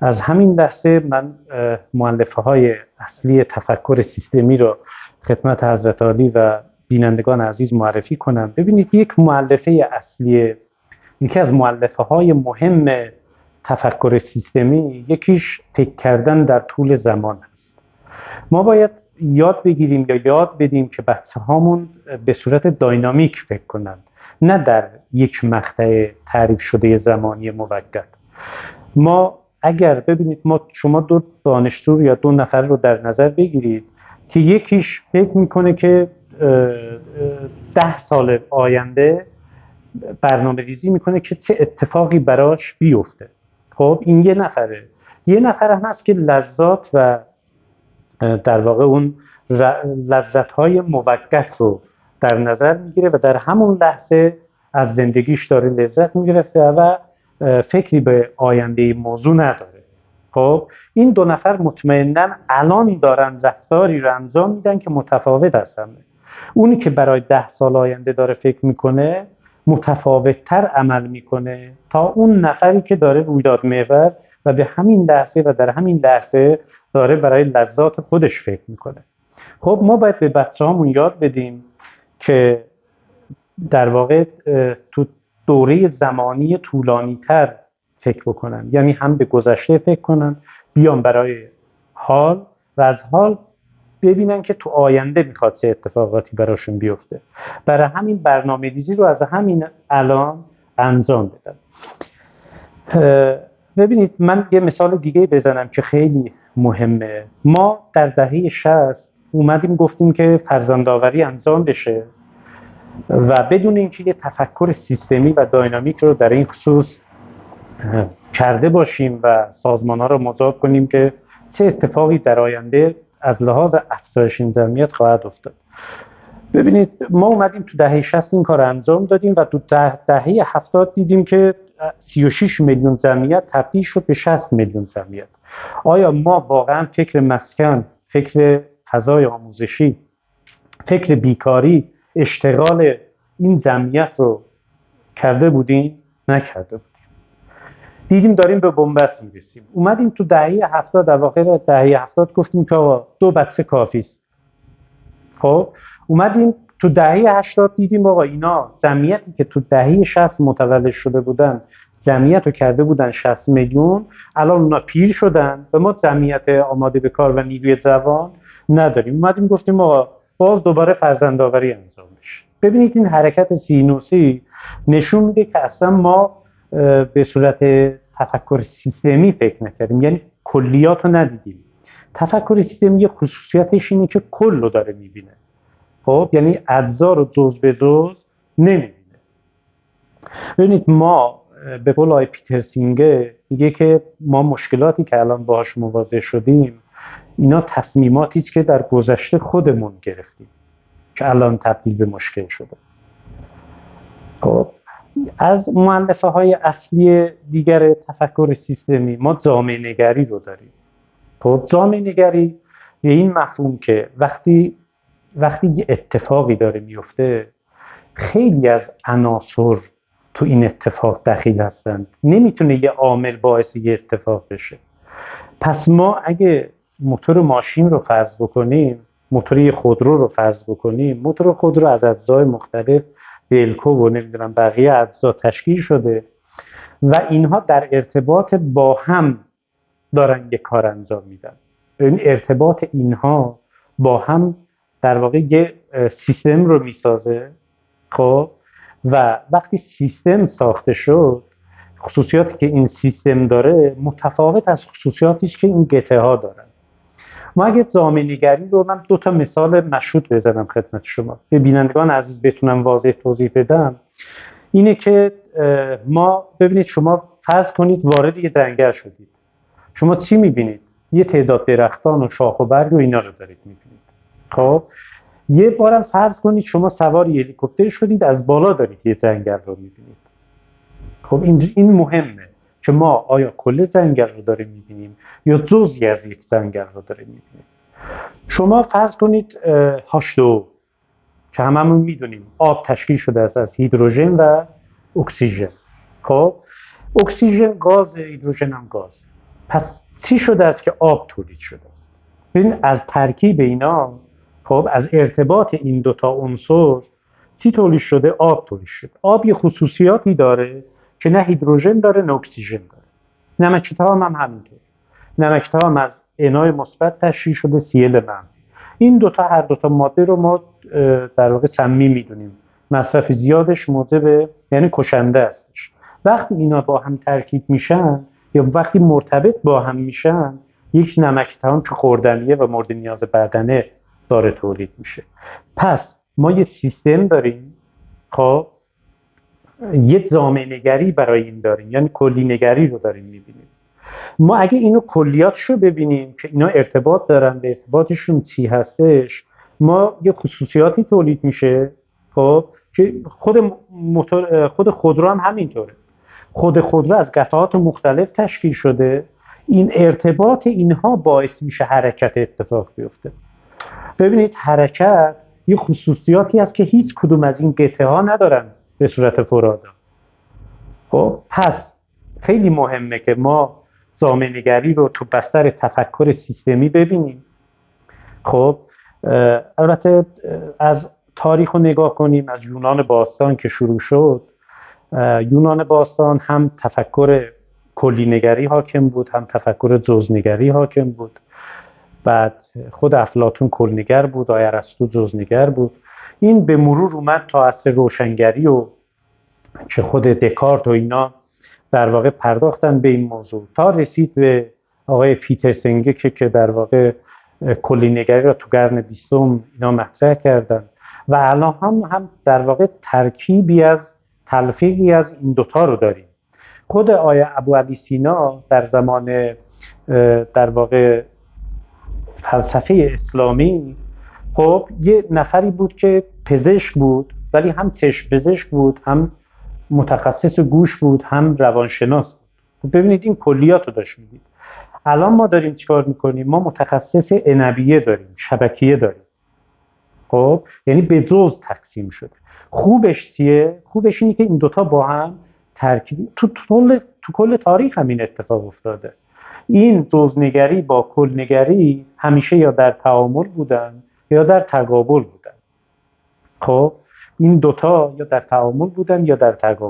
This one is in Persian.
از همین لحظه من مؤلفه های اصلی تفکر سیستمی رو خدمت حضرت عالی و بینندگان عزیز معرفی کنم. ببینید، یک مؤلفه اصلی، یکی از مؤلفه های مهم تفکر سیستمی، یکیش فکر کردن در طول زمان هست. ما باید یاد بگیریم یا یاد بدیم که بچه هامون به صورت داینامیک فکر کنند، نه در یک مقطع تعریف شده زمانی موقت. ما اگر ببینید، شما دو دانشجو یا دو نفر رو در نظر بگیرید که یکیش فکر میکنه که 10 سال آینده برنامه ریزی میکنه که چه اتفاقی براش بیفته. خب این یه نفره. یه نفر هم هست که لذات و در واقع اون لذت‌های موقت رو در نظر میگیره و در همون لحظه از زندگیش داره لذت میگیره و فکری به آینده موضوع نداره. خب این دو نفر مطمئناً الان دارن رفتاری رو انجام میدن که متفاوت هستن. اونی که برای 10 سال آینده داره فکر میکنه متفاوت‌تر عمل میکنه تا اون نفری که داره رویداد محور و به همین لحظه و در همین لحظه داره برای لذات خودش فکر میکنه. خب ما باید به بچه‌هامون یاد بدیم که در واقع تو دوره زمانی طولانی تر فکر بکنن، یعنی هم به گذشته فکر کنن، بیان برای حال و از حال ببینن که تو آینده میخواد چه اتفاقاتی براشون بیفته. برای همین برنامه ریزی رو از همین الان انجام بدن. ببینید، من یه مثال دیگه بزنم که خیلی مهمه. ما در دهه 60 اومدیم گفتیم که فرزندآوری انجام بشه و بدون اینکه یه تفکر سیستمی و داینامیک رو در این خصوص کرده باشیم و سازمان‌ها رو مجاب کنیم که چه اتفاقی در آینده از لحاظ افزایش این جمعیت خواهد افتاد. ببینید، ما اومدیم تو دهه 60 این کار انجام دادیم و تو دهه 70 دیدیم که 36 میلیون جمعیت تبدیل شد به 60 میلیون جمعیت. آیا ما واقعا فکر مسکن، فکر فضای آموزشی، فکر بیکاری، اشتغال این جمعیت رو کرده بودیم؟ نکرده بودیم. دیدیم داریم به بنبست میرسیم. اومدیم تو دهه 70، در واقع دهه 70 گفتیم که 2 بچه کافی است. خب اومدیم تو دهه 80 دیدیم آقا اینا جمعیتی که تو دهه 60 متولد شده بودن، جمعیت رو کرده بودن 60 میلیون، الان اونا پیر شدن و ما جمعیت آماده به کار و نیروی جوان نداریم. اومدیم گفتیم آقا باز دوباره فرزندآوری انجام بشه. ببینید این حرکت سینوسی نشون میده که اصلا ما به صورت تفکر سیستمی فکر نکردیم، یعنی کلیات رو ندیدیم. تفکر سیستمی خصوصیتش اینه که کل رو داره میبینه. خب یعنی اجزا رو جز به جز نمیبینه. ببینید، ما به قول آقای پیتر سینگر میگه که ما مشکلاتی که الان باهاش مواجه شدیم اینا تصمیماتی است که در گذشته خودمون گرفتیم که الان تبدیل به مشکل شده. خب از مؤلفه های اصلی دیگر تفکر سیستمی ما جامعه نگری رو داریم. خب جامعه نگری به این مفهوم که وقتی یه اتفاقی داره میفته، خیلی از عناصر تو این اتفاق دخیل هستند. نمیتونه یه عامل باعث یه اتفاق بشه. پس ما اگه موتور ماشین رو فرض بکنیم، موتور خودرو رو فرض بکنیم، موتور خودرو از اجزای مختلف، بلکو و نمیدونم بقیه اجزا تشکیل شده و اینها در ارتباط با هم دارن یک کار انجام میدن. این ارتباط اینها با هم در واقع یه سیستم رو میسازه. خب و وقتی سیستم ساخته شد، خصوصیاتی که این سیستم داره متفاوت از خصوصیاتی که این قطعه ها دارن. ما اگه جامعه نگری رو، من 2 تا مثال مشهود بزنم خدمت شما که بینندگان عزیز بتونم واضح توضیح بدم، اینه که ما ببینید، شما فرض کنید وارد یه جنگل شدید. شما چی میبینید؟ یه تعداد درختان و شاخ و برگ و اینا رو دارید میبینید. خب یه بارم فرض کنید شما سوار هلیکوپتر شدید، از بالا دارید یه جنگل رو میبینید. خب این مهمه که ما آیا کل جنگل رو داریم میبینیم یا جزئی از یک جنگل رو داریم میبینیم. شما فرض کنید H2O که هممون میدونیم آب تشکیل شده است از هیدروژن و اکسیژن. خب اکسیژن گاز، هیدروژن هم گاز. پس چی شده است که آب تولید شده است؟ ببین از ترکیب اینا، خب از ارتباط این دوتا عنصر چی تولید شده؟ آب تولید شده. آب یه خصوصیاتی داره که نه هیدروژن داره نه اکسیژن داره. نمک تام هم همینطور. نمک تام از انای مثبت تشکیل شده، Cl منفی. این دوتا هر دوتا ماده رو ما در واقع سمی میدونیم. مصرف زیادش موجب یعنی کشنده استش. وقتی اینا با هم ترکیب میشن یا وقتی مرتبط با هم میشن، یک نمک تام که خوردنیه و مورد نیاز بدنه داره تولید میشه. پس ما یه سیستم داریم، خب یک زامنه نگری برای این داریم، یعنی کلی نگری رو داریم میبینیم. ما اگه اینو کلیاتش رو ببینیم که اینا ارتباط دارن، به ارتباطشون چی هستش، ما یه خصوصیاتی تولید میشه، خب که خود خودرو هم همینطوره. خود خودرو از قطعات مختلف تشکیل شده. این ارتباط اینها باعث میشه حرکت اتفاق بیفته. ببینید حرکت یه خصوصیاتی هست که هیچ کدوم از این قطعه ها ندارن به صورت فرادا. خب پس خیلی مهمه که ما زامنه‌نگری رو تو بستر تفکر سیستمی ببینیم. خب البته از تاریخ رو نگاه کنیم، از یونان باستان که شروع شد. یونان باستان هم تفکر کلی نگری حاکم بود، هم تفکر جزنگری حاکم بود. بعد خود افلاطون کلنگر بود، ارسطو جزنگر بود. این به مرور اومد تا عصر روشنگری و که خود دکارت و اینا در واقع پرداختن به این موضوع تا رسید به آقای پیتر سنگه که در واقع کلی نگری را تو قرن 20 اینا مطرح کردن و الان هم در واقع ترکیبی از تلفیقی از این دوتا رو داریم. خود آقای ابوعلی سینا در زمان در واقع فلسفه اسلامی، خب یه نفری بود که پزشک بود، ولی هم چشم پزشک بود، هم متخصص گوش بود، هم روانشناس بود. خب ببینید این کلیات رو داشت میدید. الان ما داریم چیکار میکنیم؟ ما متخصص عنبیه داریم، شبکیه داریم. خب یعنی به جزء تقسیم شده. خوبش چیه؟ خوبش اینه که این دوتا با هم ترکیب تو کل تاریخ هم این اتفاق افتاده. این جزءنگری با کلنگری همیشه یا در تعامل بودن یا در تقابل بودن. خب این دوتا یا در تعامل بودن یا در تقابل.